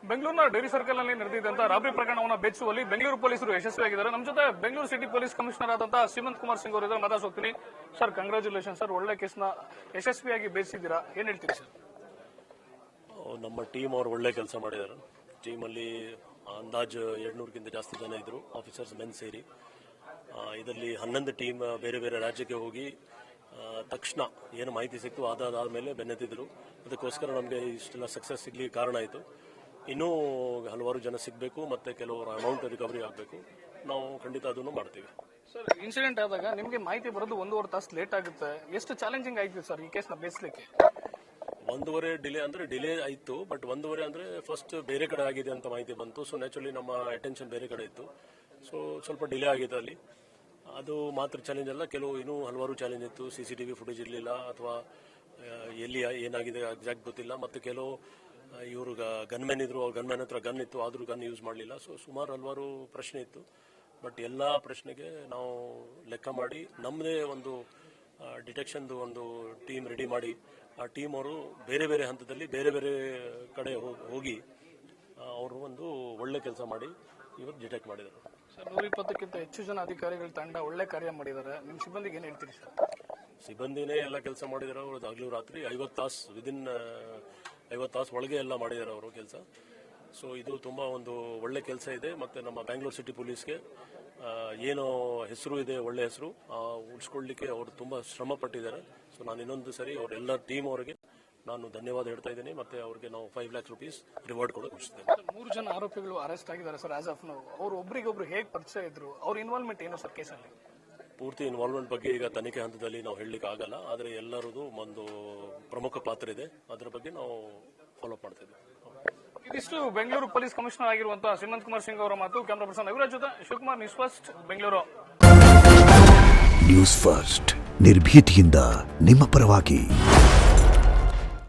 ಬೆಂಗಳೂರಿನ dairy circle ನಲ್ಲಿ ನಡೆದಿದ್ದಂತ robbery ಪ್ರಕರಣವನ್ನು ಬೆಚ್ಚುವಲ್ಲಿ ಬೆಂಗಳೂರು ಪೊಲೀಸರು ಯಶಸ್ವಿಯಾಗಿದ್ದಾರೆ. ನಮ್ಮ ಜೊತೆ ಬೆಂಗಳೂರು ಸಿಟಿ ಪೊಲೀಸ್ ಕಮಿಷನರ್ ಆದಂತಹ ಶ್ರೀಮಂತ್ ಕುಮಾರ್ ಸಿಂಗ್ ಅವರು ಮಾತಾಡ್ಸೋಗ್ತೀನಿ. ಸರ್, ಕಂಗ್ರಾಚುಲೇಷನ್ ಸರ್, ಒಳ್ಳೆ ಕೇಸ್ನ ಯಶಸ್ವಿಯಾಗಿ ಬೇಯಿಸಿದ್ದೀರಾ, ಏನ್ ಹೇಳ್ತೀರಿ ಸರ್? ನಮ್ಮ ಟೀಮ್ ಅವರು ಒಳ್ಳೆ ಕೆಲಸ ಮಾಡಿದ್ದಾರೆ. ಟೀಮಲ್ಲಿ ಅಂದಾಜು 200ಕ್ಕಿಂತ ಜಾಸ್ತಿ ಜನ ಇದ್ರು, ಆಫೀಸರ್ಸ್ ಮೆನ್ ಸೇರಿ. ಇದರಲ್ಲಿ 11 ಟೀಮ್ ಬೇರೆ ಬೇರೆ ರಾಜ್ಯಕ್ಕೆ ಹೋಗಿ ತಕ್ಷಣ ಏನು ಮಾಹಿತಿ ಸಿಕ್ತು ಅದಾದ್ಮೇಲೆ ಬೆನ್ನತ್ತಿದ್ರು. ಅದಕ್ಕೋಸ್ಕರ ನಮಗೆ ಇಷ್ಟೆಲ್ಲ ಸಕ್ಸಸ್ ಸಿಗ್ಲಿಕ್ಕೆ ಕಾರಣ ಆಯಿತು. ಇನ್ನೂ ಹಲವಾರು ಜನ ಸಿಗಬೇಕು, ಮತ್ತೆ ಕೆಲವರು ಅಮೌಂಟ್ ರಿಕವರಿ ಆಗಬೇಕು. ನಾವು ಖಂಡಿತ ಅದನ್ನು ಮಾಡ್ತೀವಿ. ಸರ್, ಇನ್ಸಿಡೆಂಟ್ ಆದಾಗ ನಿಮಗೆ ಮಾಹಿತಿ ಬರೋದು 1.5 ತಾಸು ಲೇಟ್ ಆಗುತ್ತೆ. ಎಷ್ಟು ಚಾಲೆಂಜಿಂಗ್ ಆಯ್ತು ಸರ್ ಈ ಕೇಸ್ನ ಬೇಯಿಸಲಿಕ್ಕೆ? 1.5 ಡಿಲೇ ಅಂದ್ರೆ ಡಿಲೇ ಆಯಿತು, ಬಟ್ 1.5 ಅಂದ್ರೆ ಫಸ್ಟ್ ಬೇರೆ ಕಡೆ ಆಗಿದೆ ಅಂತ ಮಾಹಿತಿ ಬಂತು. ಸೊ ನ್ಯಾಚುರಲಿ ನಮ್ಮ ಅಟೆನ್ಷನ್ ಬೇರೆ ಕಡೆ ಇತ್ತು. ಸೊ ಸ್ವಲ್ಪ ಡಿಲೇ ಆಗಿದೆ ಅಲ್ಲಿ. ಅದು ಮಾತ್ರ ಚಾಲೆಂಜ್ ಅಲ್ಲ, ಕೆಲವು ಇನ್ನೂ ಹಲವಾರು ಚಾಲೆಂಜ್ ಇತ್ತು. CCTV ಫುಟೇಜ್ ಇರಲಿಲ್ಲ, ಅಥವಾ ಎಲ್ಲಿ ಏನಾಗಿದೆ ಎಕ್ಸಾಕ್ಟ್ ಗೊತ್ತಿಲ್ಲ. ಮತ್ತು ಕೆಲವು ಇವರು ಗನ್ಮ್ಯಾನ್ ಇದ್ರು, ಅವ್ರ ಗನ್ಮ್ಯಾನ್ ಹತ್ರ ಗನ್ ಇತ್ತು, ಆದರೂ ಗನ್ ಯೂಸ್ ಮಾಡಲಿಲ್ಲ. ಸೊ ಸುಮಾರು ಹಲವಾರು ಪ್ರಶ್ನೆ ಇತ್ತು. ಬಟ್ ಎಲ್ಲ ಪ್ರಶ್ನೆಗೆ ನಾವು ಲೆಕ್ಕ ಮಾಡಿ ನಮ್ಮದೇ ಒಂದು ಡಿಟೆಕ್ಷನ್ದು ಒಂದು ಟೀಮ್ ರೆಡಿ ಮಾಡಿ, ಆ ಟೀಮ್ ಅವರು ಬೇರೆ ಬೇರೆ ಹಂತದಲ್ಲಿ ಬೇರೆ ಬೇರೆ ಕಡೆ ಹೋಗಿ ಅವರು ಒಂದು ಒಳ್ಳೆ ಕೆಲಸ ಮಾಡಿ ಇವತ್ತು ಡಿಟೆಕ್ಟ್ ಮಾಡಿದರು. ಸರ್, 120ಕ್ಕಿಂತ ಹೆಚ್ಚು ಜನ ಅಧಿಕಾರಿಗಳ ತಂಡ ಒಳ್ಳೆ ಕಾರ್ಯ ಮಾಡಿದ್ದಾರೆ. ನಿಮ್ಮ ಸಿಬ್ಬಂದಿಗೆ ಏನು ಹೇಳ್ತೀರಿ ಸರ್? ಸಿಬ್ಬಂದಿನೇ ಎಲ್ಲ ಕೆಲಸ ಮಾಡಿದ್ದಾರೆ. ಅವರು ಹಗಲು ರಾತ್ರಿ 50 ತಾಸು ವಿದಿನ್ 50 ತಾಸು ಒಳಗೆ ಎಲ್ಲ ಮಾಡಿದ್ದಾರೆ ಅವರು ಕೆಲಸ. ಸೊ ಇದು ತುಂಬ ಒಂದು ಒಳ್ಳೆ ಕೆಲಸ ಇದೆ. ಮತ್ತು ನಮ್ಮ ಬ್ಯಾಂಗ್ಳೂರು ಸಿಟಿ ಪೊಲೀಸ್ಗೆ ಏನೋ ಹೆಸರು ಇದೆ, ಒಳ್ಳೆ ಹೆಸರು ಉಳಿಸ್ಕೊಳ್ಳಿಕ್ಕೆ ಅವರು ತುಂಬ ಶ್ರಮ ಪಟ್ಟಿದ್ದಾರೆ. ಸೊ ನಾನು ಇನ್ನೊಂದು ಸರಿ ಅವರೆಲ್ಲ ಟೀಮ್ ಅವರಿಗೆ ನಾನು ಧನ್ಯವಾದ ಹೇಳ್ತಾ ಇದ್ದೀನಿ. ಮತ್ತು ಅವ್ರಿಗೆ ನಾವು 5 lakhs rupees ರಿವಾರ್ಡ್ ಕೂಡ ಕೊಡಿಸ್ತೇವೆ. 3 ಜನ ಆರೋಪಿಗಳು ಅರೆಸ್ಟ್ ಆಗಿದ್ದಾರೆ ಸರ್ ಆಸ್ ಆಫ್ ನೌ. ಅವರು ಒಬ್ರಿಗೊಬ್ರು ಹೇಗೆ ಪರಿಚಯ ಇದ್ರು? ಅವ್ರ ಇನ್ವಾಲ್ವ್ಮೆಂಟ್ ಏನು ಸರ್ ಕೇಸಲ್ಲಿ? ಪೂರ್ತಿ ಇನ್ವಾಲ್ವ್ಮೆಂಟ್ ಬಗ್ಗೆ ಈಗ ತನಿಖೆ ಹಂತದಲ್ಲಿ ನಾವು ಹೇಳಲಿಕ್ಕೆ ಆಗಲ್ಲ. ಆದರೆ ಎಲ್ಲರದು ಒಂದು ಪ್ರಮುಖ ಪಾತ್ರ ಇದೆ, ಅದರ ಬಗ್ಗೆ ನಾವು ಫಾಲೋ ಅಪ್ ಮಾಡ್ತಾ ಇದ್ದೀವಿ. ಇದಿಷ್ಟು ಬೆಂಗಳೂರು ಪೊಲೀಸ್ ಕಮಿಷನರ್ ಆಗಿರುವಂತಹ ಶ್ರೀಮಂತ್ ಕುಮಾರ್ ಸಿಂಗ್ ಅವರ ಮಾತು. ಕ್ಯಾಮರಾ ಪರ್ಸನ್ ಅವಿರಾಜ್ ಜೊತೆ Shivakumar, news first Bengaluru. News first ನಿರ್ಭೀತಿಯಿಂದ ನಿಮ್ಮ ಪರವಾಗಿ.